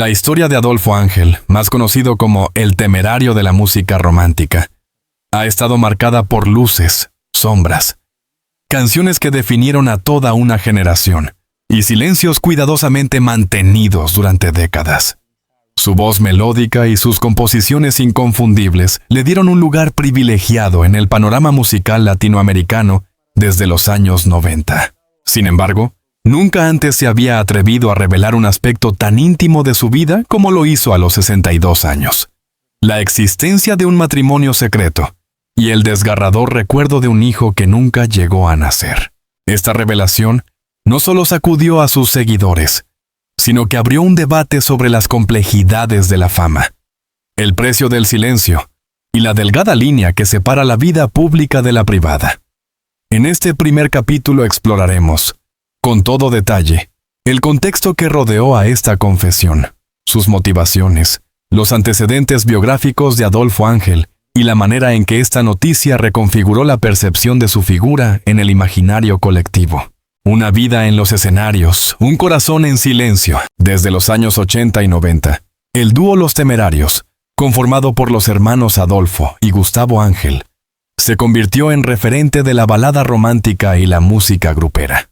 La historia de Adolfo Ángel, más conocido como el temerario de la música romántica, ha estado marcada por luces, sombras, canciones que definieron a toda una generación y silencios cuidadosamente mantenidos durante décadas. Su voz melódica y sus composiciones inconfundibles le dieron un lugar privilegiado en el panorama musical latinoamericano desde los años 90. Sin embargo, nunca antes se había atrevido a revelar un aspecto tan íntimo de su vida como lo hizo a los 62 años. La existencia de un matrimonio secreto y el desgarrador recuerdo de un hijo que nunca llegó a nacer. Esta revelación no solo sacudió a sus seguidores, sino que abrió un debate sobre las complejidades de la fama, el precio del silencio y la delgada línea que separa la vida pública de la privada. En este primer capítulo exploraremos, con todo detalle, el contexto que rodeó a esta confesión, sus motivaciones, los antecedentes biográficos de Adolfo Ángel y la manera en que esta noticia reconfiguró la percepción de su figura en el imaginario colectivo. Una vida en los escenarios, un corazón en silencio. Desde los años 80 y 90, el dúo Los Temerarios, conformado por los hermanos Adolfo y Gustavo Ángel, se convirtió en referente de la balada romántica y la música grupera.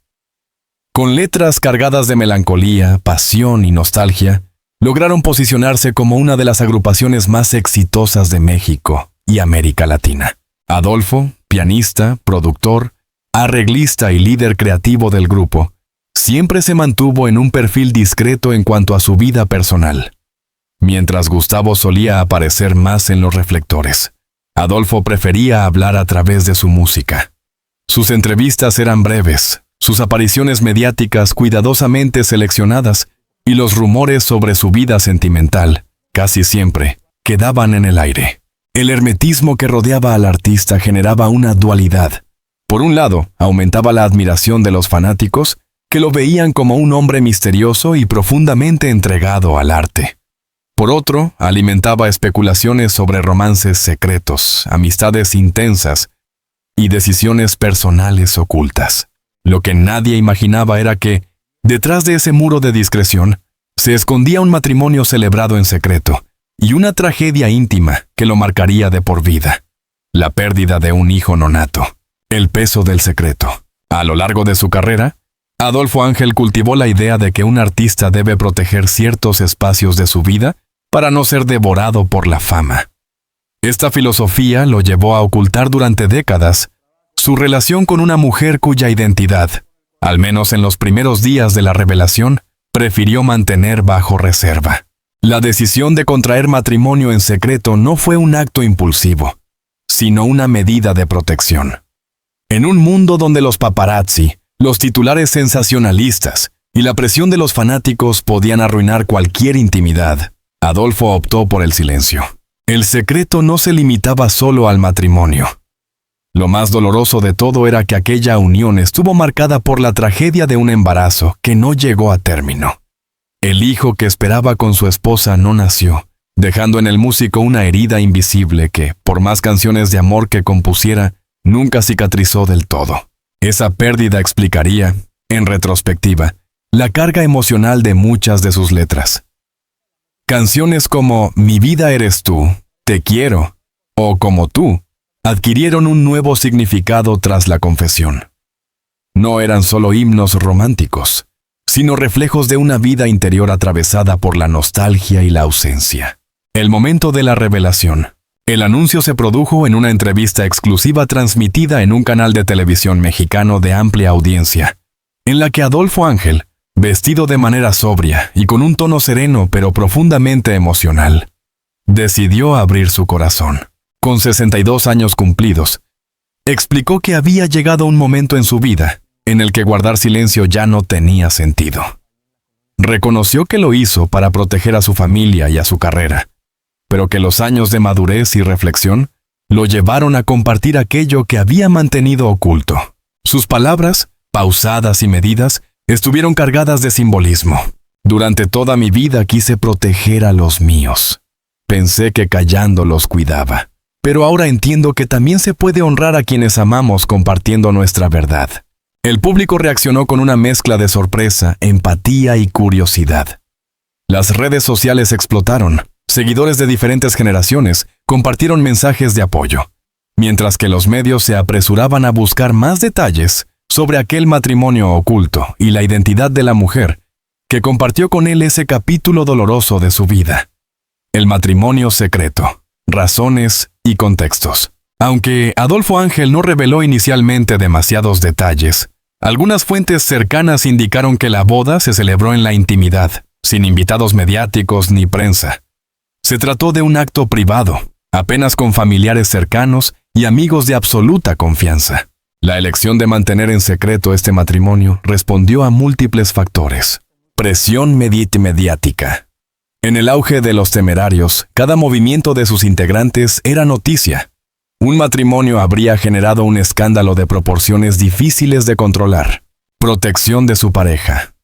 Con letras cargadas de melancolía, pasión y nostalgia, lograron posicionarse como una de las agrupaciones más exitosas de México y América Latina. Adolfo, pianista, productor, arreglista y líder creativo del grupo, siempre se mantuvo en un perfil discreto en cuanto a su vida personal, mientras Gustavo solía aparecer más en los reflectores. Adolfo prefería hablar a través de su música. Sus entrevistas eran breves, sus apariciones mediáticas cuidadosamente seleccionadas y los rumores sobre su vida sentimental, casi siempre, quedaban en el aire. El hermetismo que rodeaba al artista generaba una dualidad. Por un lado, aumentaba la admiración de los fanáticos, que lo veían como un hombre misterioso y profundamente entregado al arte. Por otro, alimentaba especulaciones sobre romances secretos, amistades intensas y decisiones personales ocultas. Lo que nadie imaginaba era que, detrás de ese muro de discreción, se escondía un matrimonio celebrado en secreto y una tragedia íntima que lo marcaría de por vida: la pérdida de un hijo nonato. El peso del secreto. A lo largo de su carrera, Adolfo Ángel cultivó la idea de que un artista debe proteger ciertos espacios de su vida para no ser devorado por la fama. Esta filosofía lo llevó a ocultar durante décadas su relación con una mujer cuya identidad, al menos en los primeros días de la revelación, prefirió mantener bajo reserva. La decisión de contraer matrimonio en secreto no fue un acto impulsivo, sino una medida de protección. En un mundo donde los paparazzi, los titulares sensacionalistas y la presión de los fanáticos podían arruinar cualquier intimidad, Adolfo optó por el silencio. El secreto no se limitaba solo al matrimonio. Lo más doloroso de todo era que aquella unión estuvo marcada por la tragedia de un embarazo que no llegó a término. El hijo que esperaba con su esposa no nació, dejando en el músico una herida invisible que, por más canciones de amor que compusiera, nunca cicatrizó del todo. Esa pérdida explicaría, en retrospectiva, la carga emocional de muchas de sus letras. Canciones como Mi vida eres tú, Te quiero, o Como tú, adquirieron un nuevo significado tras la confesión. No eran solo himnos románticos, sino reflejos de una vida interior atravesada por la nostalgia y la ausencia. El momento de la revelación. El anuncio se produjo en una entrevista exclusiva transmitida en un canal de televisión mexicano de amplia audiencia, en la que Adolfo Ángel, vestido de manera sobria y con un tono sereno pero profundamente emocional, decidió abrir su corazón. Con 62 años cumplidos, explicó que había llegado un momento en su vida en el que guardar silencio ya no tenía sentido. Reconoció que lo hizo para proteger a su familia y a su carrera, pero que los años de madurez y reflexión lo llevaron a compartir aquello que había mantenido oculto. Sus palabras, pausadas y medidas, estuvieron cargadas de simbolismo. Durante toda mi vida quise proteger a los míos. Pensé que callando los cuidaba. Pero ahora entiendo que también se puede honrar a quienes amamos compartiendo nuestra verdad. El público reaccionó con una mezcla de sorpresa, empatía y curiosidad. Las redes sociales explotaron. Seguidores de diferentes generaciones compartieron mensajes de apoyo, mientras que los medios se apresuraban a buscar más detalles sobre aquel matrimonio oculto y la identidad de la mujer que compartió con él ese capítulo doloroso de su vida. El matrimonio secreto, razones y contextos. Aunque Adolfo Ángel no reveló inicialmente demasiados detalles, algunas fuentes cercanas indicaron que la boda se celebró en la intimidad, sin invitados mediáticos ni prensa. Se trató de un acto privado, apenas con familiares cercanos y amigos de absoluta confianza. La elección de mantener en secreto este matrimonio respondió a múltiples factores. Presión mediática. En el auge de Los Temerarios, cada movimiento de sus integrantes era noticia. Un matrimonio habría generado un escándalo de proporciones difíciles de controlar. Protección de su pareja.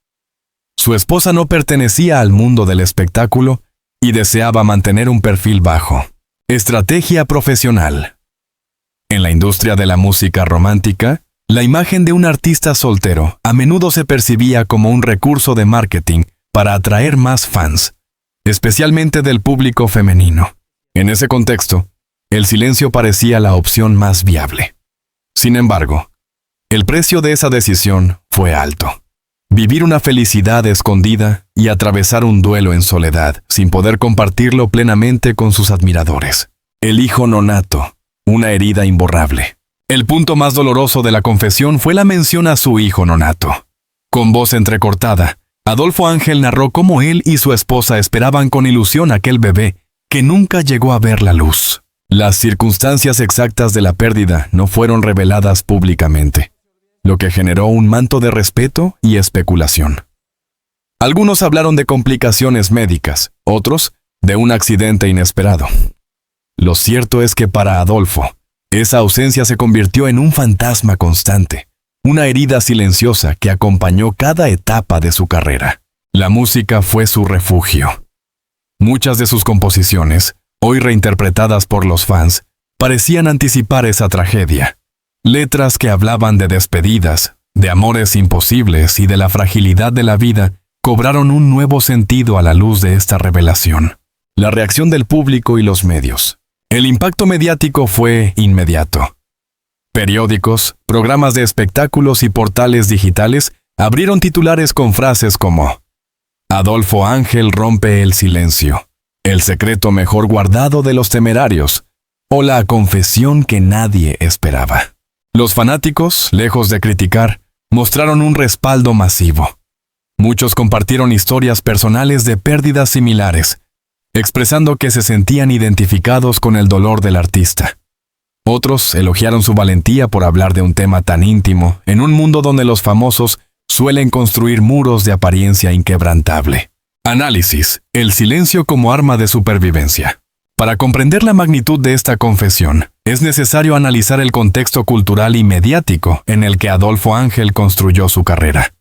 Su esposa no pertenecía al mundo del espectáculo y deseaba mantener un perfil bajo. Estrategia profesional. En la industria de la música romántica, la imagen de un artista soltero a menudo se percibía como un recurso de marketing para atraer más fans, especialmente del público femenino. En ese contexto, el silencio parecía la opción más viable. Sin embargo, el precio de esa decisión fue alto. Vivir una felicidad escondida y atravesar un duelo en soledad sin poder compartirlo plenamente con sus admiradores. El hijo nonato, una herida imborrable. El punto más doloroso de la confesión fue la mención a su hijo nonato. Con voz entrecortada, Adolfo Ángel narró cómo él y su esposa esperaban con ilusión aquel bebé que nunca llegó a ver la luz. Las circunstancias exactas de la pérdida no fueron reveladas públicamente, lo que generó un manto de respeto y especulación. Algunos hablaron de complicaciones médicas, otros de un accidente inesperado. Lo cierto es que para Adolfo, esa ausencia se convirtió en un fantasma constante, una herida silenciosa que acompañó cada etapa de su carrera. La música fue su refugio. Muchas de sus composiciones, hoy reinterpretadas por los fans, parecían anticipar esa tragedia. Letras que hablaban de despedidas, de amores imposibles y de la fragilidad de la vida, cobraron un nuevo sentido a la luz de esta revelación. La reacción del público y los medios. El impacto mediático fue inmediato. Periódicos, programas de espectáculos y portales digitales abrieron titulares con frases como «Adolfo Ángel rompe el silencio», «El secreto mejor guardado de Los Temerarios» o «La confesión que nadie esperaba». Los fanáticos, lejos de criticar, mostraron un respaldo masivo. Muchos compartieron historias personales de pérdidas similares, expresando que se sentían identificados con el dolor del artista. Otros elogiaron su valentía por hablar de un tema tan íntimo en un mundo donde los famosos suelen construir muros de apariencia inquebrantable. Análisis: el silencio como arma de supervivencia. Para comprender la magnitud de esta confesión, es necesario analizar el contexto cultural y mediático en el que Adolfo Ángel construyó su carrera.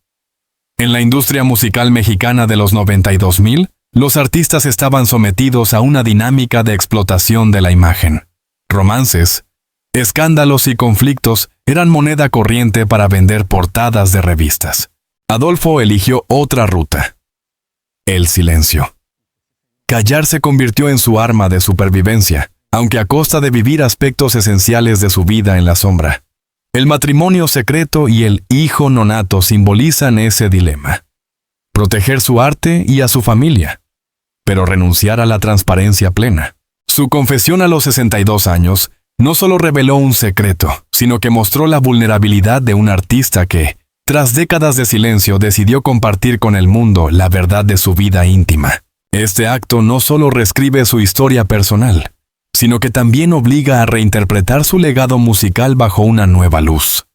En la industria musical mexicana de los 92,000, los artistas estaban sometidos a una dinámica de explotación de la imagen. Romances, escándalos y conflictos eran moneda corriente para vender portadas de revistas. Adolfo eligió otra ruta: el silencio. Callar se convirtió en su arma de supervivencia, aunque a costa de vivir aspectos esenciales de su vida en la sombra. El matrimonio secreto y el hijo nonato simbolizan ese dilema. Proteger su arte y a su familia, pero renunciar a la transparencia plena. Su confesión a los 62 años no solo reveló un secreto, sino que mostró la vulnerabilidad de un artista que, tras décadas de silencio, decidió compartir con el mundo la verdad de su vida íntima. Este acto no solo reescribe su historia personal, sino que también obliga a reinterpretar su legado musical bajo una nueva luz.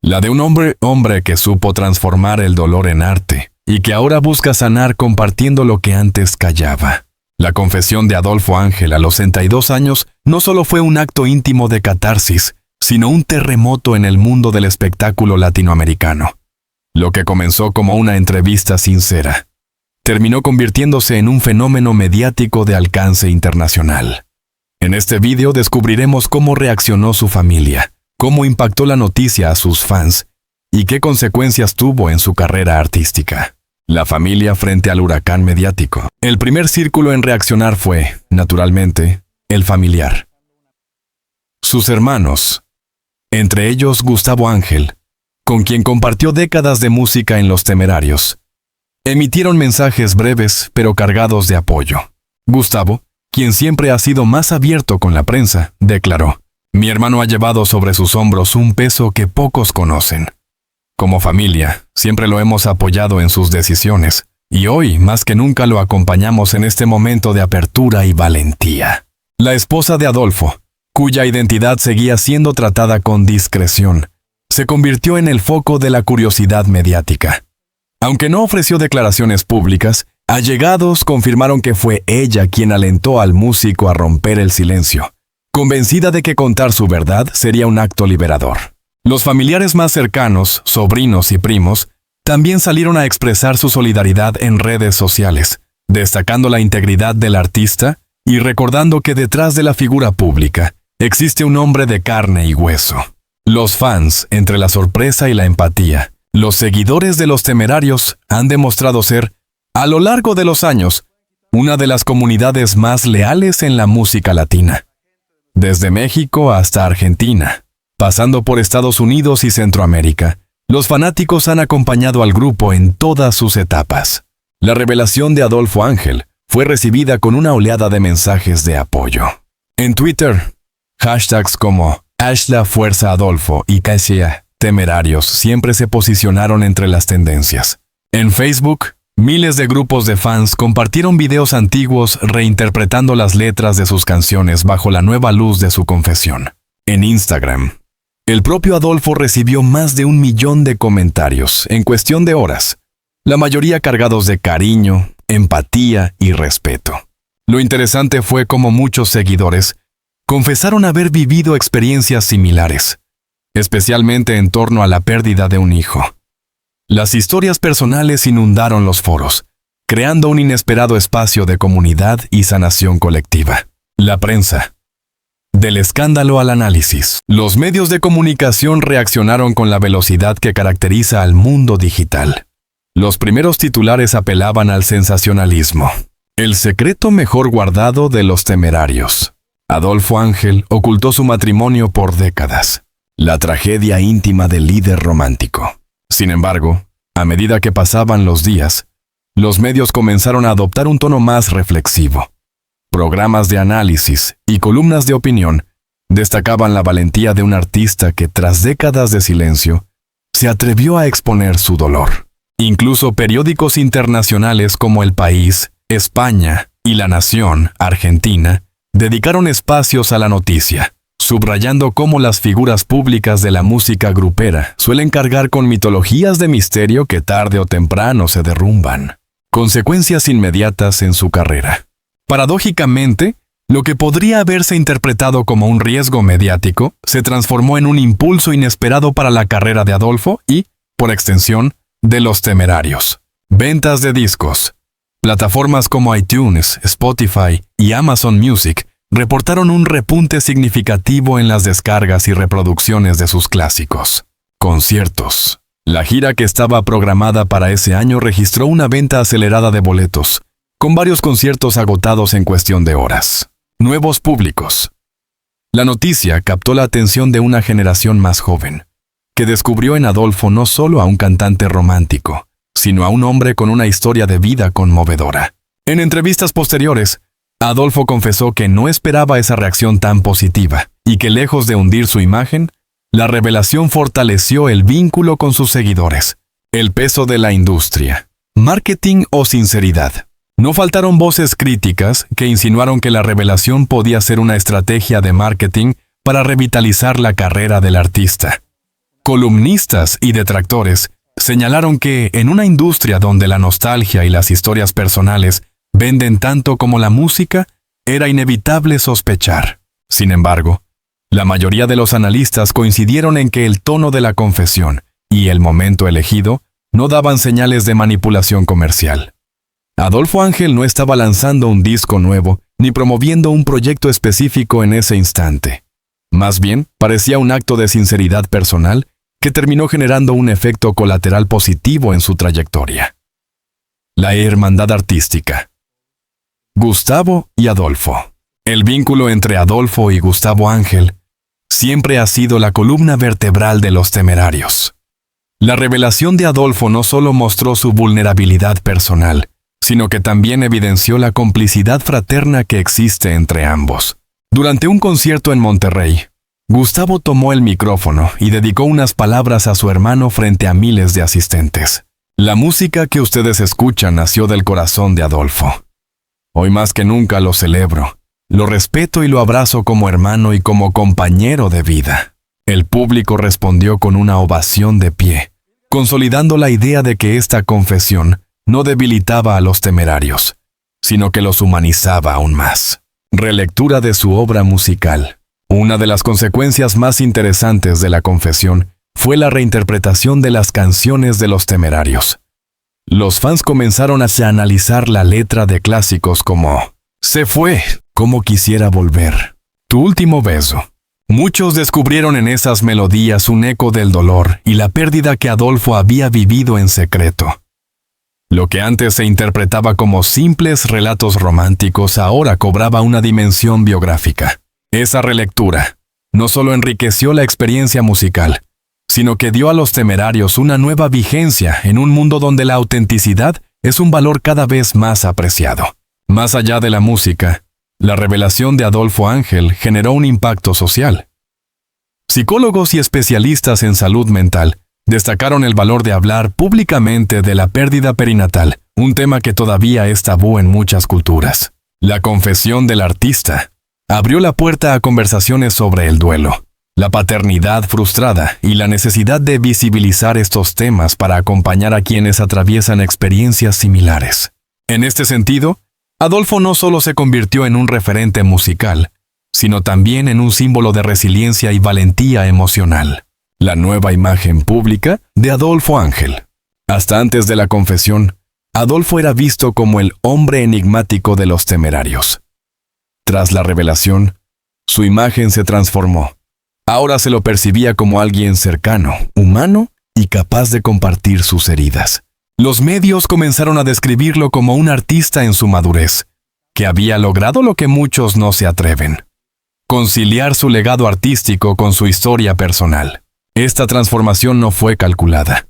La de un hombre que supo transformar el dolor en arte y que ahora busca sanar compartiendo lo que antes callaba. La confesión de Adolfo Ángel a los 62 años no solo fue un acto íntimo de catarsis, sino un terremoto en el mundo del espectáculo latinoamericano. Lo que comenzó como una entrevista sincera, terminó convirtiéndose en un fenómeno mediático de alcance internacional. En este video descubriremos cómo reaccionó su familia, cómo impactó la noticia a sus fans y qué consecuencias tuvo en su carrera artística. La familia frente al huracán mediático. El primer círculo en reaccionar fue, naturalmente, el familiar. Sus hermanos, entre ellos Gustavo Ángel, con quien compartió décadas de música en Los Temerarios, emitieron mensajes breves pero cargados de apoyo. Gustavo, quien siempre ha sido más abierto con la prensa, declaró: «Mi hermano ha llevado sobre sus hombros un peso que pocos conocen. Como familia, siempre lo hemos apoyado en sus decisiones, y hoy, más que nunca, lo acompañamos en este momento de apertura y valentía». La esposa de Adolfo, cuya identidad seguía siendo tratada con discreción, se convirtió en el foco de la curiosidad mediática. Aunque no ofreció declaraciones públicas, allegados confirmaron que fue ella quien alentó al músico a romper el silencio, convencida de que contar su verdad sería un acto liberador. Los familiares más cercanos, sobrinos y primos, también salieron a expresar su solidaridad en redes sociales, destacando la integridad del artista y recordando que detrás de la figura pública existe un hombre de carne y hueso. Los fans, entre la sorpresa y la empatía, los seguidores de Los Temerarios han demostrado ser, a lo largo de los años, una de las comunidades más leales en la música latina. Desde México hasta Argentina, pasando por Estados Unidos y Centroamérica, los fanáticos han acompañado al grupo en todas sus etapas. La revelación de Adolfo Ángel fue recibida con una oleada de mensajes de apoyo. En Twitter, hashtags como #FuerzaAdolfo y #Temerarios siempre se posicionaron entre las tendencias. En Facebook, miles de grupos de fans compartieron videos antiguos reinterpretando las letras de sus canciones bajo la nueva luz de su confesión. En Instagram, el propio Adolfo recibió más de 1 millón de comentarios en cuestión de horas, la mayoría cargados de cariño, empatía y respeto. Lo interesante fue cómo muchos seguidores confesaron haber vivido experiencias similares, especialmente en torno a la pérdida de un hijo. Las historias personales inundaron los foros, creando un inesperado espacio de comunidad y sanación colectiva. La prensa. Del escándalo al análisis. Los medios de comunicación reaccionaron con la velocidad que caracteriza al mundo digital. Los primeros titulares apelaban al sensacionalismo. El secreto mejor guardado de Los Temerarios. Adolfo Ángel ocultó su matrimonio por décadas. La tragedia íntima del líder romántico. Sin embargo, a medida que pasaban los días, los medios comenzaron a adoptar un tono más reflexivo. Programas de análisis y columnas de opinión destacaban la valentía de un artista que, tras décadas de silencio, se atrevió a exponer su dolor. Incluso periódicos internacionales como El País, España y La Nación, Argentina, dedicaron espacios a la noticia, subrayando cómo las figuras públicas de la música grupera suelen cargar con mitologías de misterio que tarde o temprano se derrumban. Consecuencias inmediatas en su carrera. Paradójicamente, lo que podría haberse interpretado como un riesgo mediático se transformó en un impulso inesperado para la carrera de Adolfo y, por extensión, de Los Temerarios. Ventas de discos. Plataformas como iTunes, Spotify y Amazon Music reportaron un repunte significativo en las descargas y reproducciones de sus clásicos. Conciertos. La gira que estaba programada para ese año registró una venta acelerada de boletos, con varios conciertos agotados en cuestión de horas. Nuevos públicos. La noticia captó la atención de una generación más joven, que descubrió en Adolfo no solo a un cantante romántico, sino a un hombre con una historia de vida conmovedora. En entrevistas posteriores, Adolfo confesó que no esperaba esa reacción tan positiva y que, lejos de hundir su imagen, la revelación fortaleció el vínculo con sus seguidores. El peso de la industria. Marketing o sinceridad. No faltaron voces críticas que insinuaron que la revelación podía ser una estrategia de marketing para revitalizar la carrera del artista. Columnistas y detractores señalaron que, en una industria donde la nostalgia y las historias personales venden tanto como la música, era inevitable sospechar. Sin embargo, la mayoría de los analistas coincidieron en que el tono de la confesión y el momento elegido no daban señales de manipulación comercial. Adolfo Ángel no estaba lanzando un disco nuevo ni promoviendo un proyecto específico en ese instante. Más bien, parecía un acto de sinceridad personal que terminó generando un efecto colateral positivo en su trayectoria. La hermandad artística. Gustavo y Adolfo. El vínculo entre Adolfo y Gustavo Ángel siempre ha sido la columna vertebral de Los Temerarios. La revelación de Adolfo no solo mostró su vulnerabilidad personal, sino que también evidenció la complicidad fraterna que existe entre ambos. Durante un concierto en Monterrey, Gustavo tomó el micrófono y dedicó unas palabras a su hermano frente a miles de asistentes. La música que ustedes escuchan nació del corazón de Adolfo. Hoy más que nunca lo celebro, lo respeto y lo abrazo como hermano y como compañero de vida. El público respondió con una ovación de pie, consolidando la idea de que esta confesión no debilitaba a Los Temerarios, sino que los humanizaba aún más. Relectura de su obra musical. Una de las consecuencias más interesantes de la confesión fue la reinterpretación de las canciones de Los Temerarios. Los fans comenzaron a analizar la letra de clásicos como Se fue, como quisiera volver, Tu último beso. Muchos descubrieron en esas melodías un eco del dolor y la pérdida que Adolfo había vivido en secreto. Lo que antes se interpretaba como simples relatos románticos ahora cobraba una dimensión biográfica. Esa relectura no solo enriqueció la experiencia musical, sino que dio a Los Temerarios una nueva vigencia en un mundo donde la autenticidad es un valor cada vez más apreciado. Más allá de la música, la revelación de Adolfo Ángel generó un impacto social. Psicólogos y especialistas en salud mental destacaron el valor de hablar públicamente de la pérdida perinatal, un tema que todavía es tabú en muchas culturas. La confesión del artista abrió la puerta a conversaciones sobre el duelo, la paternidad frustrada y la necesidad de visibilizar estos temas para acompañar a quienes atraviesan experiencias similares. En este sentido, Adolfo no solo se convirtió en un referente musical, sino también en un símbolo de resiliencia y valentía emocional. La nueva imagen pública de Adolfo Ángel. Hasta antes de la confesión, Adolfo era visto como el hombre enigmático de Los Temerarios. Tras la revelación, su imagen se transformó. Ahora se lo percibía como alguien cercano, humano y capaz de compartir sus heridas. Los medios comenzaron a describirlo como un artista en su madurez, que había logrado lo que muchos no se atreven: conciliar su legado artístico con su historia personal. Esta transformación no fue calculada,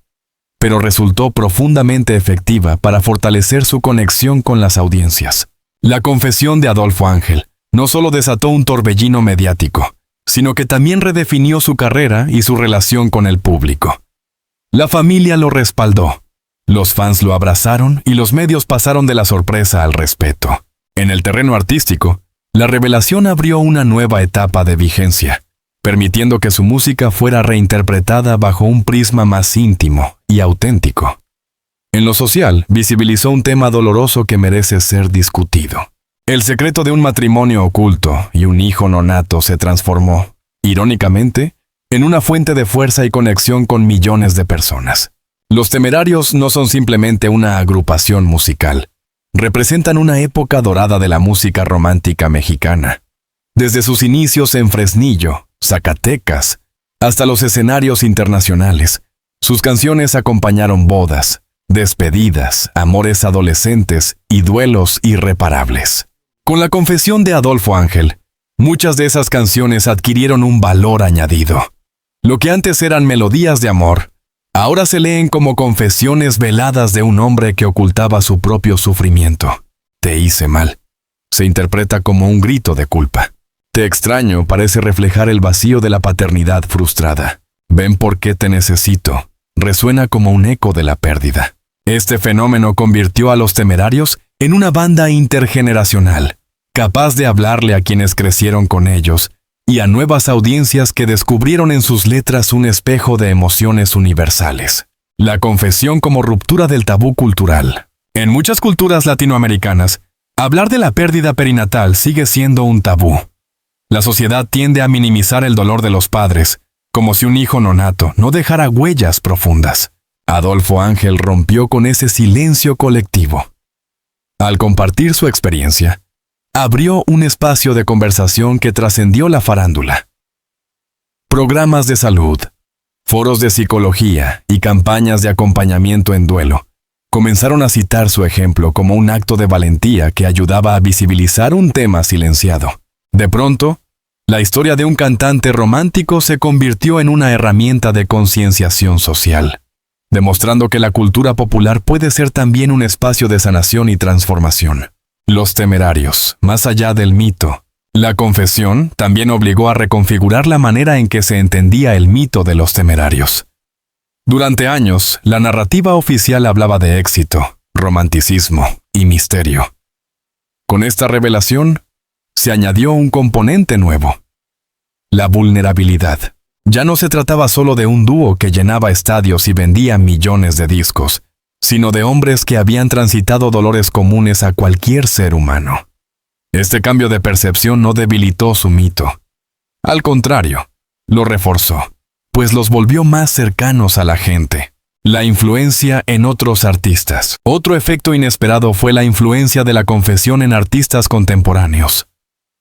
pero resultó profundamente efectiva para fortalecer su conexión con las audiencias. La confesión de Adolfo Ángel no solo desató un torbellino mediático, sino que también redefinió su carrera y su relación con el público. La familia lo respaldó, los fans lo abrazaron y los medios pasaron de la sorpresa al respeto. En el terreno artístico, la revelación abrió una nueva etapa de vigencia, permitiendo que su música fuera reinterpretada bajo un prisma más íntimo y auténtico. En lo social, visibilizó un tema doloroso que merece ser discutido. El secreto de un matrimonio oculto y un hijo no nato se transformó, irónicamente, en una fuente de fuerza y conexión con millones de personas. Los Temerarios no son simplemente una agrupación musical. Representan una época dorada de la música romántica mexicana. Desde sus inicios en Fresnillo, Zacatecas, hasta los escenarios internacionales, sus canciones acompañaron bodas, despedidas, amores adolescentes y duelos irreparables. Con la confesión de Adolfo Ángel, muchas de esas canciones adquirieron un valor añadido. Lo que antes eran melodías de amor, ahora se leen como confesiones veladas de un hombre que ocultaba su propio sufrimiento. Te hice mal. Se interpreta como un grito de culpa. Te extraño parece reflejar el vacío de la paternidad frustrada. Ven por qué te necesito. Resuena como un eco de la pérdida. Este fenómeno convirtió a Los Temerarios en una banda intergeneracional, capaz de hablarle a quienes crecieron con ellos y a nuevas audiencias que descubrieron en sus letras un espejo de emociones universales. La confesión como ruptura del tabú cultural. En muchas culturas latinoamericanas, hablar de la pérdida perinatal sigue siendo un tabú. La sociedad tiende a minimizar el dolor de los padres, como si un hijo nonato no dejara huellas profundas. Adolfo Ángel rompió con ese silencio colectivo. Al compartir su experiencia, abrió un espacio de conversación que trascendió la farándula. Programas de salud, foros de psicología y campañas de acompañamiento en duelo comenzaron a citar su ejemplo como un acto de valentía que ayudaba a visibilizar un tema silenciado. De pronto, la historia de un cantante romántico se convirtió en una herramienta de concienciación social, demostrando que la cultura popular puede ser también un espacio de sanación y transformación. Los Temerarios, más allá del mito. La confesión también obligó a reconfigurar la manera en que se entendía el mito de los temerarios. Durante años, la narrativa oficial hablaba de éxito, romanticismo y misterio. Con esta revelación, se añadió un componente nuevo: la vulnerabilidad. Ya no se trataba solo de un dúo que llenaba estadios y vendía millones de discos, sino de hombres que habían transitado dolores comunes a cualquier ser humano. Este cambio de percepción no debilitó su mito. Al contrario, lo reforzó, pues los volvió más cercanos a la gente. La influencia en otros artistas. Otro efecto inesperado fue la influencia de la confesión en artistas contemporáneos.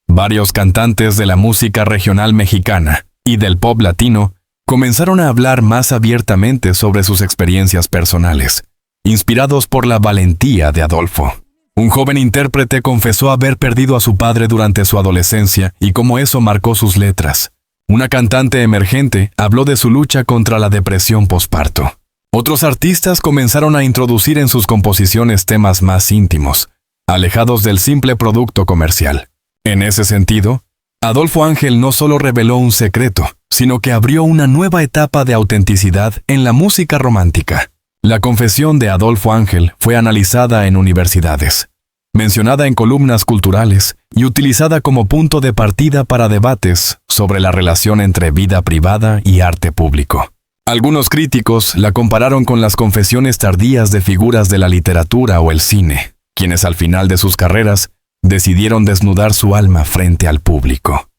Varios cantantes de la música regional mexicana y del pop latino comenzaron a hablar más abiertamente sobre sus experiencias personales, inspirados por la valentía de Adolfo. Un joven intérprete confesó haber perdido a su padre durante su adolescencia y cómo eso marcó sus letras. Una cantante emergente habló de su lucha contra la depresión posparto. Otros artistas comenzaron a introducir en sus composiciones temas más íntimos, alejados del simple producto comercial. En ese sentido, Adolfo Ángel no solo reveló un secreto, sino que abrió una nueva etapa de autenticidad en la música romántica. La confesión de Adolfo Ángel fue analizada en universidades, mencionada en columnas culturales y utilizada como punto de partida para debates sobre la relación entre vida privada y arte público. Algunos críticos la compararon con las confesiones tardías de figuras de la literatura o el cine, quienes al final de sus carreras decidieron desnudar su alma frente al público.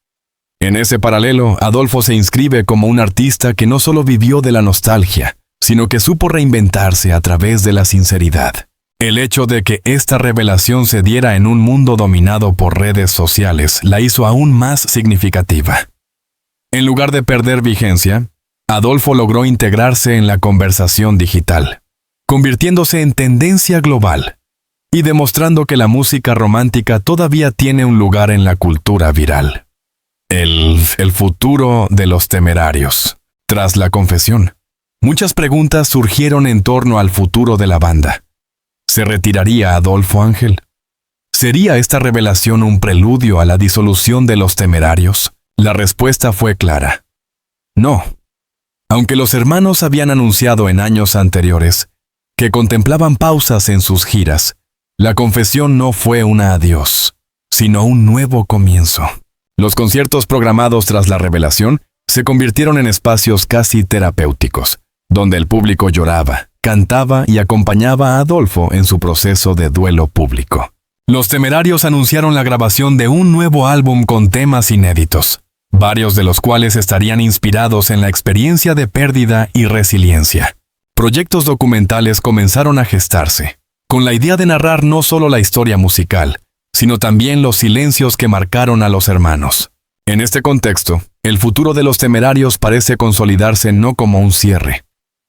En ese paralelo, Adolfo se inscribe como un artista que no solo vivió de la nostalgia, sino que supo reinventarse a través de la sinceridad. El hecho de que esta revelación se diera en un mundo dominado por redes sociales la hizo aún más significativa. En lugar de perder vigencia, Adolfo logró integrarse en la conversación digital, convirtiéndose en tendencia global y demostrando que la música romántica todavía tiene un lugar en la cultura viral. El futuro de los Temerarios. Tras la confesión, muchas preguntas surgieron en torno al futuro de la banda. ¿Se retiraría Adolfo Ángel? ¿Sería esta revelación un preludio a la disolución de los Temerarios? La respuesta fue clara: no. Aunque los hermanos habían anunciado en años anteriores que contemplaban pausas en sus giras, la confesión no fue un adiós, sino un nuevo comienzo. Los conciertos programados tras la revelación se convirtieron en espacios casi terapéuticos, donde el público lloraba, cantaba y acompañaba a Adolfo en su proceso de duelo público. Los Temerarios anunciaron la grabación de un nuevo álbum con temas inéditos, varios de los cuales estarían inspirados en la experiencia de pérdida y resiliencia. Proyectos documentales comenzaron a gestarse, con la idea de narrar no solo la historia musical, sino también los silencios que marcaron a los hermanos. En este contexto, el futuro de los Temerarios parece consolidarse no como un cierre,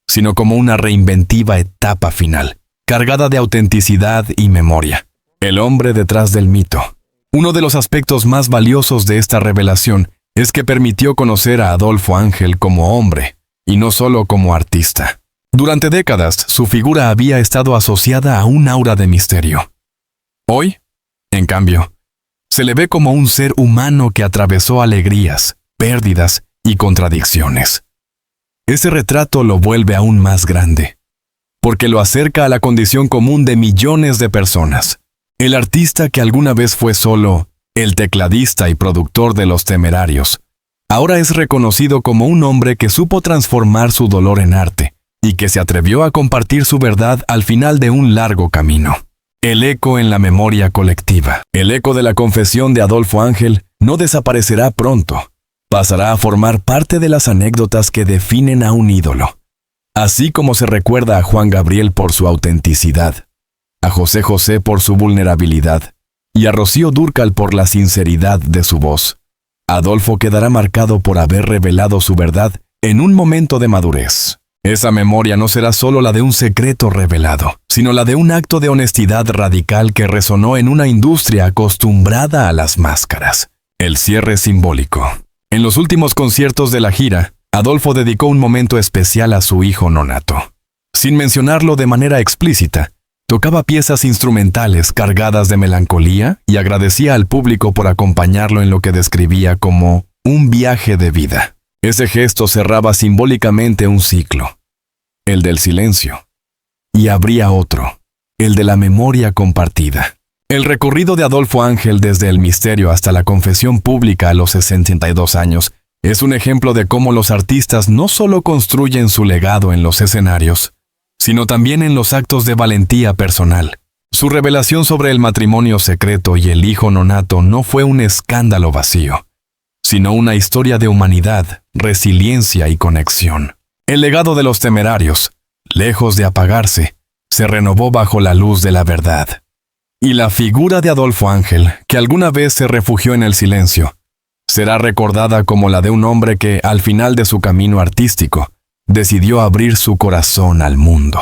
sino como una reinventiva etapa final, cargada de autenticidad y memoria. El hombre detrás del mito. Uno de los aspectos más valiosos de esta revelación es que permitió conocer a Adolfo Ángel como hombre, y no solo como artista. Durante décadas, su figura había estado asociada a un aura de misterio. Hoy, en cambio, se le ve como un ser humano que atravesó alegrías, pérdidas y contradicciones. Ese retrato lo vuelve aún más grande, porque lo acerca a la condición común de millones de personas. El artista que alguna vez fue solo el tecladista y productor de los Temerarios, ahora es reconocido como un hombre que supo transformar su dolor en arte y que se atrevió a compartir su verdad al final de un largo camino. El eco en la memoria colectiva. El eco de la confesión de Adolfo Ángel no desaparecerá pronto. Pasará a formar parte de las anécdotas que definen a un ídolo. Así como se recuerda a Juan Gabriel por su autenticidad, a José José por su vulnerabilidad y a Rocío Dúrcal por la sinceridad de su voz, Adolfo quedará marcado por haber revelado su verdad en un momento de madurez. Esa memoria no será solo la de un secreto revelado, sino la de un acto de honestidad radical que resonó en una industria acostumbrada a las máscaras. El cierre simbólico. En los últimos conciertos de la gira, Adolfo dedicó un momento especial a su hijo nonato. Sin mencionarlo de manera explícita, tocaba piezas instrumentales cargadas de melancolía y agradecía al público por acompañarlo en lo que describía como un viaje de vida. Ese gesto cerraba simbólicamente un ciclo, el del silencio, y abría otro, el de la memoria compartida. El recorrido de Adolfo Ángel desde el misterio hasta la confesión pública a los 62 años es un ejemplo de cómo los artistas no solo construyen su legado en los escenarios, sino también en los actos de valentía personal. Su revelación sobre el matrimonio secreto y el hijo nonato no fue un escándalo vacío, sino una historia de humanidad, resiliencia y conexión. El legado de los Temerarios, lejos de apagarse, se renovó bajo la luz de la verdad. Y la figura de Adolfo Ángel, que alguna vez se refugió en el silencio, será recordada como la de un hombre que, al final de su camino artístico, decidió abrir su corazón al mundo.